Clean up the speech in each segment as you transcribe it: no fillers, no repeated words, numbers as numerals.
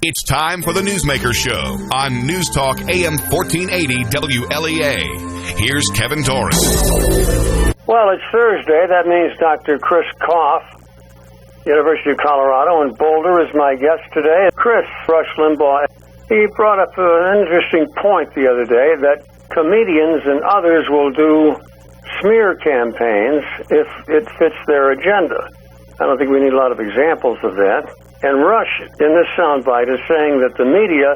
It's time for the Newsmaker Show on News Talk AM 1480 WLEA. Here's Kevin Torres. Well, it's Thursday. That means Dr. Chris Koff, University of Colorado in Boulder, is my guest today. Chris, Rush Limbaugh, he brought up an interesting point the other day that comedians and others will do smear campaigns if it fits their agenda. I don't think we need a lot of examples of that. And Rush, in this soundbite, is saying that the media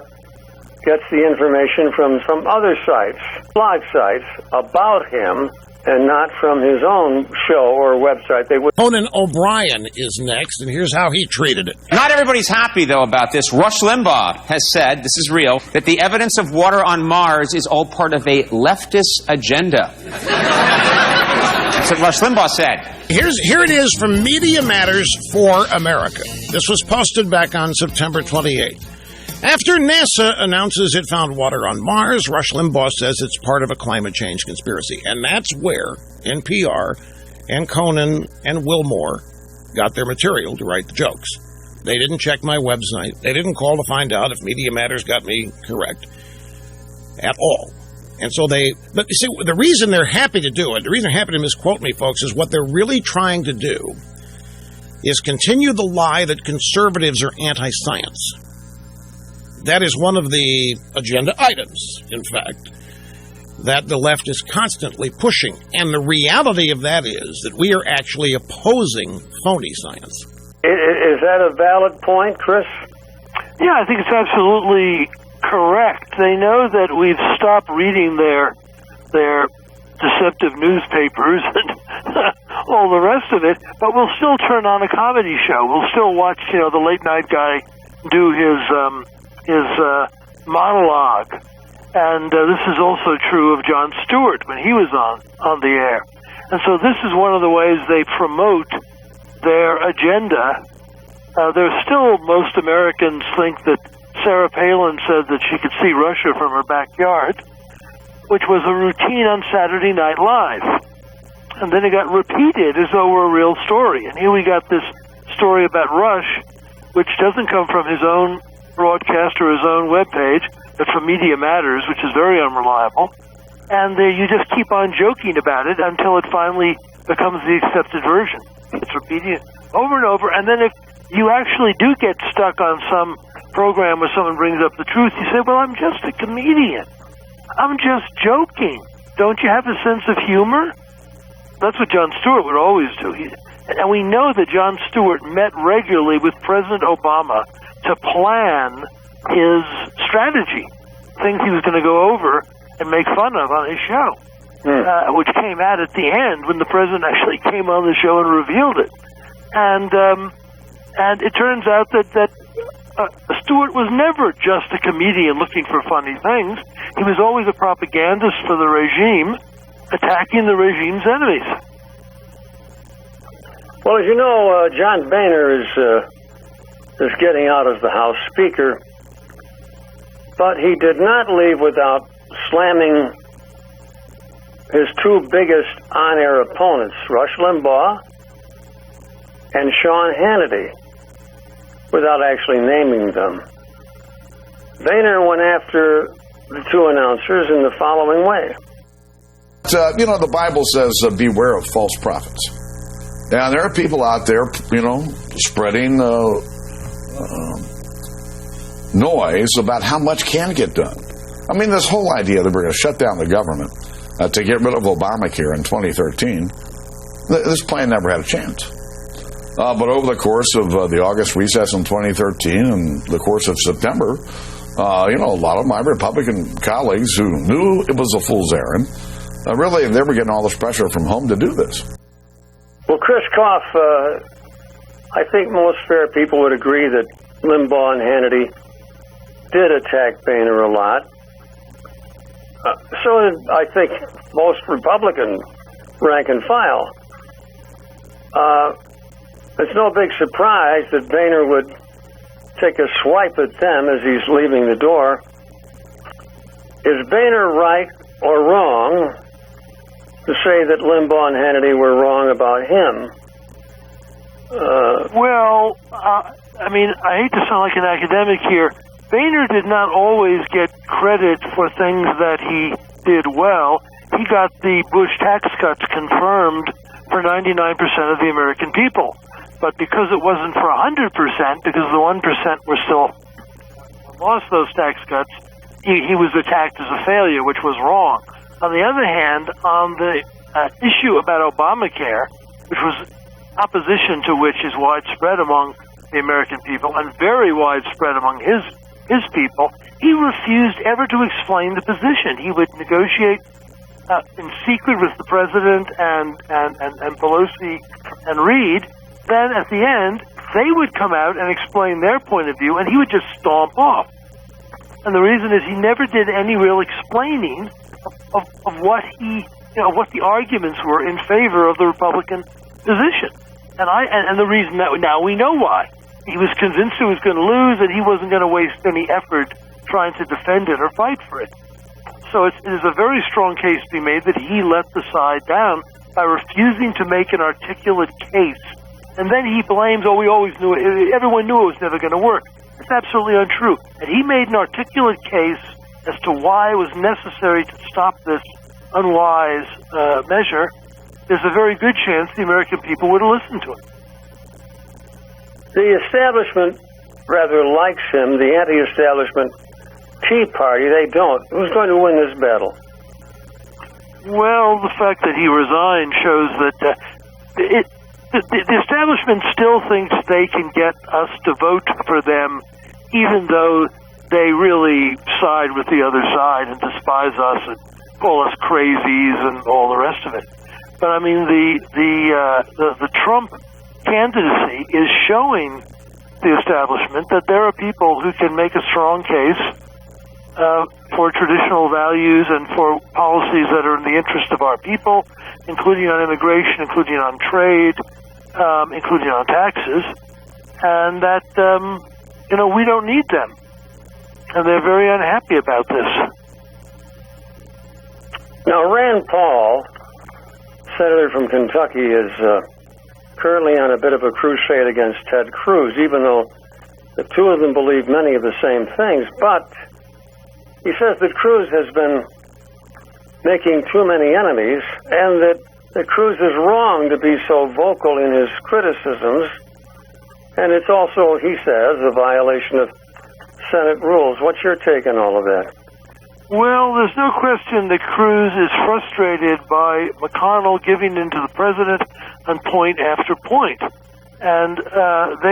gets the information from other sites, blog sites, about him, and not from his own show or website. Conan O'Brien is next, and here's how he treated it. Not everybody's happy, though, about this. Rush Limbaugh has said, this is real, that the evidence of water on Mars is all part of a leftist agenda. That's what Rush Limbaugh said. Here it is from Media Matters for America. This was posted back on September 28th. After NASA announces it found water on Mars, Rush Limbaugh says it's part of a climate change conspiracy. And that's where NPR and Conan and Wilmore got their material to write the jokes. They didn't check my website. They didn't call to find out if Media Matters got me correct at all. And so but you see, the reason they're happy to do it, the reason they're happy to misquote me, folks, is what they're really trying to do is continue the lie that conservatives are anti-science. That is one of the agenda items, in fact, that the left is constantly pushing. And the reality of that is that we are actually opposing phony science. Is that a valid point, Chris? Yeah, I think it's absolutely correct. They know that we've stopped reading their deceptive newspapers and all the rest of it, but we'll still turn on a comedy show. We'll still watch, the late night guy do his monologue. And this is also true of Jon Stewart when he was on the air. And so this is one of the ways they promote their agenda. There's still, most Americans think that Sarah Palin said that she could see Russia from her backyard, which was a routine on Saturday Night Live. And then it got repeated as though it were a real story. And here we got this story about Rush, which doesn't come from his own broadcast or his own webpage, but from Media Matters, which is very unreliable. And you just keep on joking about it until it finally becomes the accepted version. It's repeated over and over. And then if you actually do get stuck on some program where someone brings up the truth, you say, well, I'm just a comedian. I'm just joking. Don't you have a sense of humor? That's what Jon Stewart would always do. And we know that Jon Stewart met regularly with President Obama to plan his strategy, things he was going to go over and make fun of on his show, which came out at the end when the president actually came on the show and revealed it. And it turns out that Stewart was never just a comedian looking for funny things. He was always a propagandist for the regime, attacking the regime's enemies. Well, as you know, John Boehner is getting out as the House Speaker, but he did not leave without slamming his two biggest on-air opponents, Rush Limbaugh and Sean Hannity, without actually naming them. Boehner went after the two announcers in the following way. The Bible says, beware of false prophets. And there are people out there, spreading noise about how much can get done. I mean, this whole idea that we're going to shut down the government to get rid of Obamacare in 2013, this plan never had a chance. But over the course of the August recess in 2013 and the course of September, a lot of my Republican colleagues who knew it was a fool's errand, really, they were getting all this pressure from home to do this. Well, Chris Koff, I think most fair people would agree that Limbaugh and Hannity did attack Boehner a lot. So did, I think, most Republican rank and file. It's no big surprise that Boehner would take a swipe at them as he's leaving the door. Is Boehner right or wrong to say that Limbaugh and Hannity were wrong about him? I mean, I hate to sound like an academic here. Boehner did not always get credit for things that he did well. He got the Bush tax cuts confirmed for 99% of the American people. But because it wasn't for 100%, because the 1% were still lost those tax cuts, he was attacked as a failure, which was wrong. On the other hand, on the issue about Obamacare, which was opposition to which is widespread among the American people and very widespread among his people, he refused ever to explain the position. He would negotiate in secret with the president and Pelosi and Reid. Then at the end, they would come out and explain their point of view, and he would just stomp off. And the reason is he never did any real explaining of what what the arguments were in favor of the Republican position. And the reason that now we know why. He was convinced he was going to lose, and he wasn't going to waste any effort trying to defend it or fight for it. So it is a very strong case to be made that he let the side down by refusing to make an articulate case. And then he blames, we always knew it. Everyone knew it was never going to work. It's absolutely untrue. And he made an articulate case as to why it was necessary to stop this unwise measure. There's a very good chance the American people would have listened to him. The establishment rather likes him, the anti-establishment Tea Party, they don't. Who's going to win this battle? Well, the fact that he resigned shows that the establishment still thinks they can get us to vote for them, even though they really side with the other side and despise us and call us crazies and all the rest of it. But I mean, the Trump candidacy is showing the establishment that there are people who can make a strong case for traditional values and for policies that are in the interest of our people, including on immigration, including on trade, including on taxes, and that we don't need them, and they're very unhappy about this. Now, Rand Paul, senator from Kentucky, is currently on a bit of a crusade against Ted Cruz, even though the two of them believe many of the same things. But he says that Cruz has been making too many enemies, and that Cruz is wrong to be so vocal in his criticisms, and it's also, he says, a violation of Senate rules. What's your take on all of that? Well, there's no question that Cruz is frustrated by McConnell giving in to the president on point after point. And the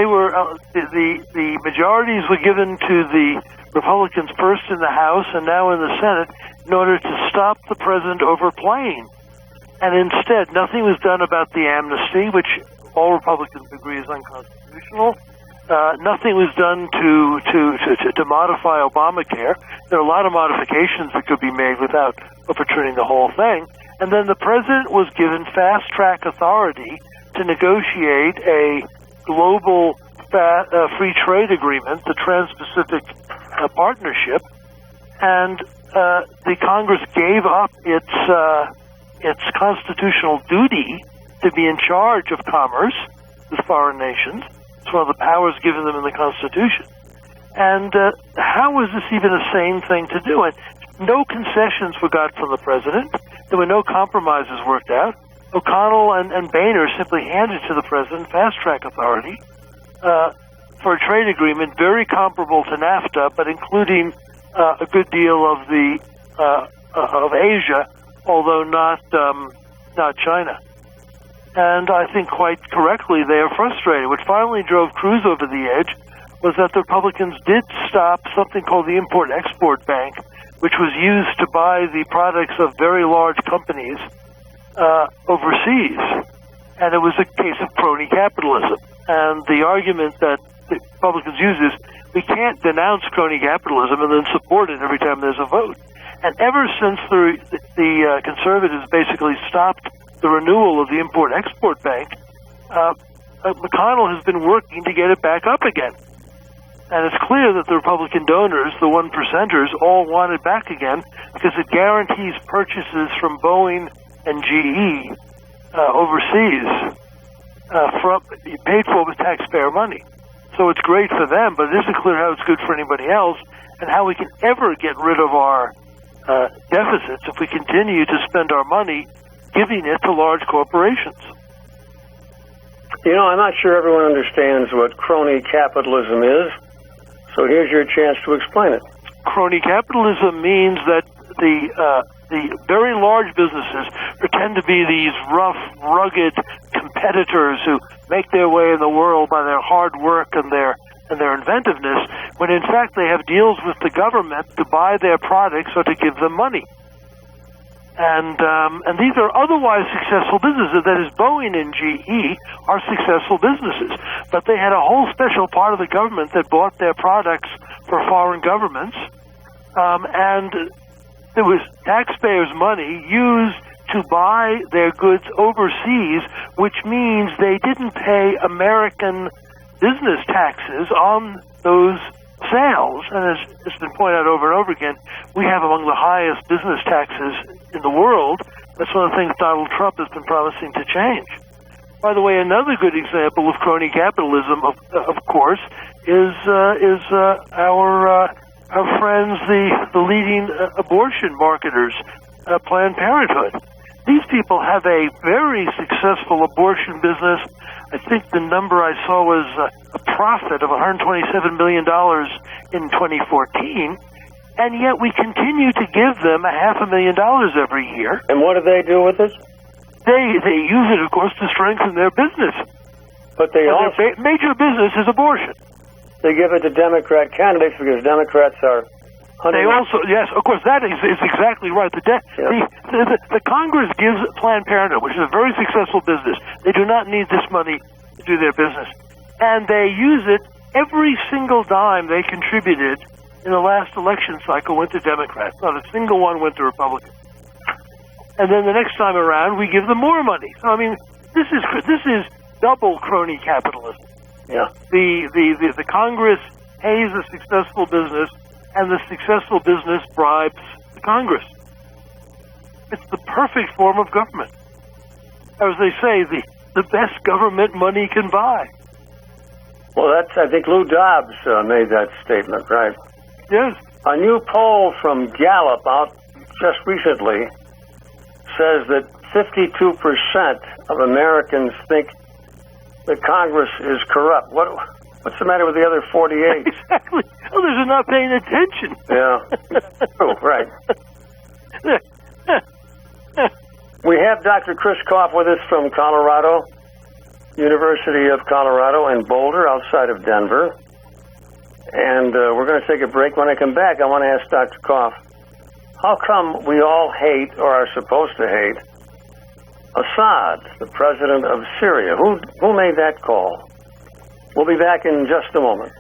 majorities were given to the Republicans first in the House and now in the Senate in order to stop the president overplaying. And instead, nothing was done about the amnesty, which all Republicans agree is unconstitutional. Nothing was done to modify Obamacare. There are a lot of modifications that could be made without overturning the whole thing. And then the president was given fast-track authority to negotiate a global free trade agreement, the Trans-Pacific Partnership, and the Congress gave up its constitutional duty to be in charge of commerce with foreign nations. It's one of the powers given them in the Constitution. And how was this even a sane thing to do? And no concessions were got from the president. There were no compromises worked out. O'Connell and Boehner simply handed to the president fast-track authority for a trade agreement very comparable to NAFTA, but including a good deal of Asia, although not China. And I think quite correctly they are frustrated. What finally drove Cruz over the edge was that the Republicans did stop something called the Import-Export Bank, which was used to buy the products of very large companies overseas. And it was a case of crony capitalism. And the argument that the Republicans use is we can't denounce crony capitalism and then support it every time there's a vote. And ever since the conservatives basically stopped the renewal of the Import-Export Bank, McConnell has been working to get it back up again. And it's clear that the Republican donors, the 1%ers, all want it back again because it guarantees purchases from Boeing and GE overseas, paid for with taxpayer money. So it's great for them, but it isn't clear how it's good for anybody else, and how we can ever get rid of our deficits if we continue to spend our money giving it to large corporations. You know, I'm not sure everyone understands what crony capitalism is, so here's your chance to explain it. Crony capitalism means that the very large businesses pretend to be these rough, rugged competitors who make their way in the world by their hard work and their inventiveness, when in fact they have deals with the government to buy their products or to give them money. And these are otherwise successful businesses. That is, Boeing and GE are successful businesses, but they had a whole special part of the government that bought their products for foreign governments, and there was taxpayers' money used to buy their goods overseas, which means they didn't pay American business taxes on those sales. And as it's been pointed out over and over again, we have among the highest business taxes in the world. That's one of the things Donald Trump has been promising to change. By the way, another good example of crony capitalism, of course, is our friends, the leading abortion marketers, Planned Parenthood. These people have a very successful abortion business. I think the number I saw was a profit of $127 million in 2014, and yet we continue to give them $500,000 every year. And what do they do with it? They use it, of course, to strengthen their business. But they also... Their major business is abortion. They give it to Democrat candidates because Democrats are... They also, yes, of course, that is exactly right. The Congress gives Planned Parenthood, which is a very successful business. They do not need this money to do their business. And they use it, every single dime they contributed in the last election cycle went to Democrats. Not a single one went to Republicans. And then the next time around, we give them more money. So, I mean, this is double crony capitalism. Yeah. The Congress pays a successful business, and the successful business bribes the Congress. It's the perfect form of government. As they say, the best government money can buy. Well, I think Lou Dobbs made that statement, right? Yes. A new poll from Gallup out just recently says that 52% of Americans think that Congress is corrupt. What's the matter with the other 48? Exactly. Oh, they're not paying attention. Yeah. Oh, right. We have Dr. Chris Koff with us from Colorado, University of Colorado in Boulder, outside of Denver. And we're going to take a break. When I come back, I want to ask Dr. Koff, how come we all hate, or are supposed to hate, Assad, the president of Syria? Who made that call? We'll be back in just a moment.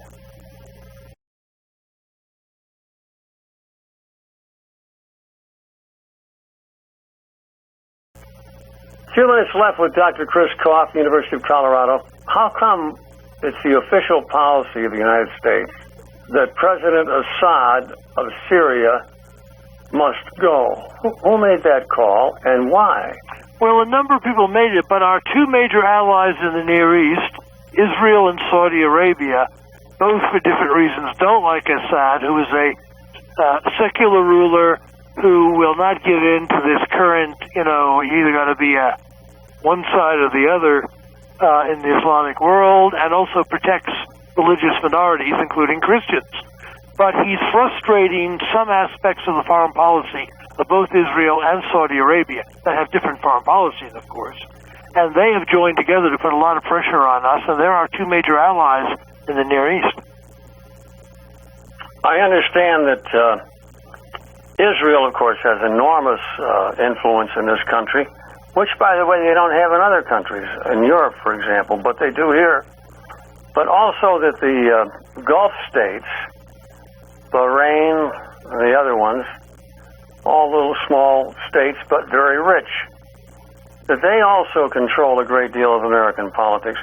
A few minutes left with Dr. Chris Koff, University of Colorado. How come it's the official policy of the United States that President Assad of Syria must go? Who made that call, and why? Well, a number of people made it, but our two major allies in the Near East, Israel and Saudi Arabia, both for different reasons, don't like Assad, who is a secular ruler who will not give in to this current, you either got to be one side or the other in the Islamic world, and also protects religious minorities, including Christians. But he's frustrating some aspects of the foreign policy of both Israel and Saudi Arabia that have different foreign policies, of course. And they have joined together to put a lot of pressure on us, and they're our two major allies in the Near East. I understand that Israel, of course, has enormous influence in this country, which, by the way, they don't have in other countries, in Europe, for example, but they do here. But also that the Gulf states, Bahrain and the other ones, all little small states, but very rich, that they also control a great deal of American politics.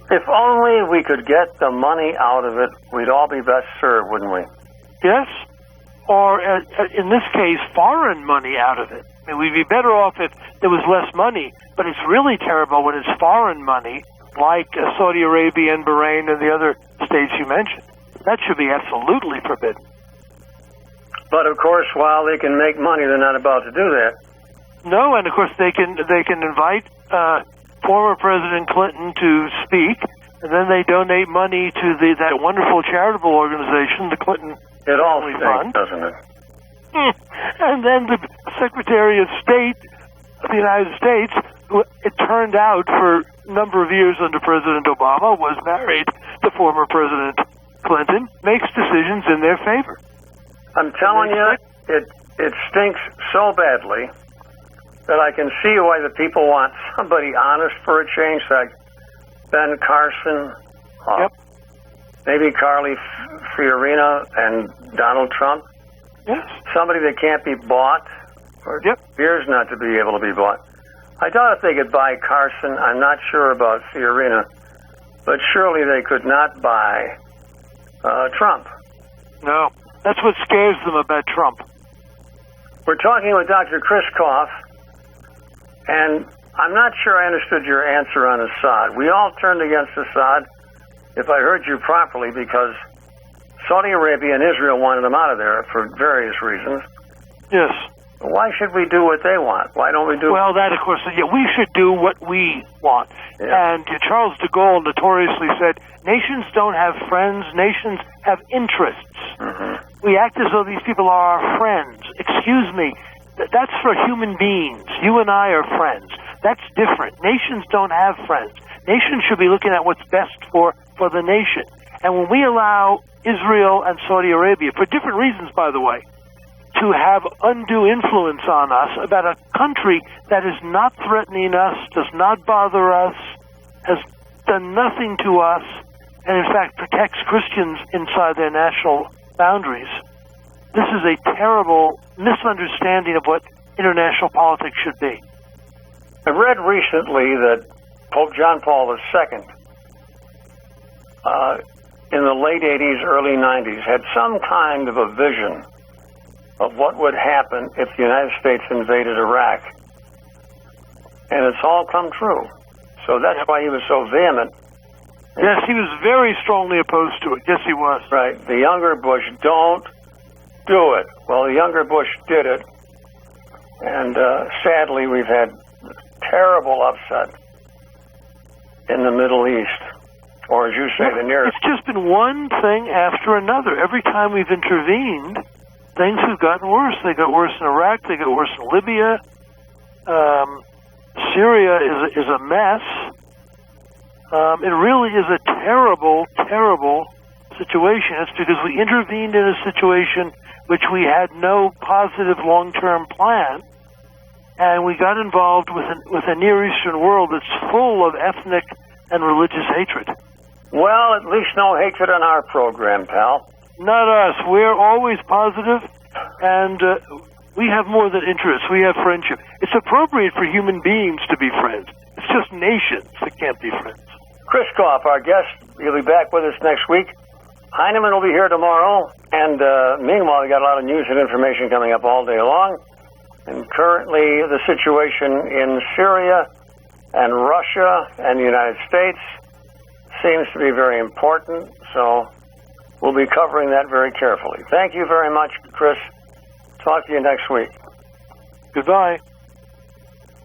If only we could get the money out of it, we'd all be best served, wouldn't we? Yes, or in this case, foreign money out of it. I mean, we'd be better off if there was less money, but it's really terrible when it's foreign money like Saudi Arabia and Bahrain and the other states you mentioned. That should be absolutely forbidden. But of course, while they can make money, they're not about to do that. No, and of course they can invite former President Clinton to speak, and then they donate money to that wonderful charitable organization, the Clinton It all Family stinks, Fund. doesn't it? And then the Secretary of State of the United States, who it turned out for a number of years under President Obama, was married to former President Clinton, makes decisions in their favor. I'm telling you, it stinks so badly that I can see why the people want somebody honest for a change, like Ben Carson, Yep. maybe Carly Fiorina and Donald Trump. Yes. Somebody that can't be bought, or appears not to be able to be bought. I doubt if they could buy Carson. I'm not sure about Fiorina, but surely they could not buy Trump. No. That's what scares them about Trump. We're talking with Dr. Chris Koff, and I'm not sure I understood your answer on Assad. We all turned against Assad, if I heard you properly, because Saudi Arabia and Israel wanted him out of there for various reasons. Yes. Why should we do what they want? Why don't we do... Well, that, of course, we should do what we want. Yeah. And Charles de Gaulle notoriously said, nations don't have friends, nations have interests. Mm-hmm. We act as though these people are our friends. Excuse me, that's for human beings. You and I are friends. That's different. Nations don't have friends. Nations should be looking at what's best for the nation. And when we allow Israel and Saudi Arabia, for different reasons, by the way, to have undue influence on us about a country that is not threatening us, does not bother us, has done nothing to us, and in fact protects Christians inside their national boundaries, this is a terrible misunderstanding of what international politics should be. I read recently that Pope John Paul II, in the late 80s, early 90s, had some kind of a vision of what would happen if the United States invaded Iraq. And it's all come true. So that's why he was so vehement. Yes, he was very strongly opposed to it. Yes, he was. Right. The younger Bush, don't do it. Well, the younger Bush did it. And sadly, we've had terrible upset in the Middle East. Or as you say, the Near East. It's just been one thing after another. Every time we've intervened, things have gotten worse. They got worse in Iraq. They got worse in Libya. Syria is a mess. It really is a terrible, terrible situation. It's because we intervened in a situation which we had no positive long-term plan, and we got involved with a Near Eastern world that's full of ethnic and religious hatred. Well, at least no hatred on our program, pal. Not us. We're always positive, and we have more than interests. We have friendship. It's appropriate for human beings to be friends. It's just nations that can't be friends. Chris Koff, our guest, he'll be back with us next week. Heinemann will be here tomorrow, and meanwhile, we got a lot of news and information coming up all day long. And currently, the situation in Syria and Russia and the United States seems to be very important, so we'll be covering that very carefully. Thank you very much, Chris. Talk to you next week. Goodbye.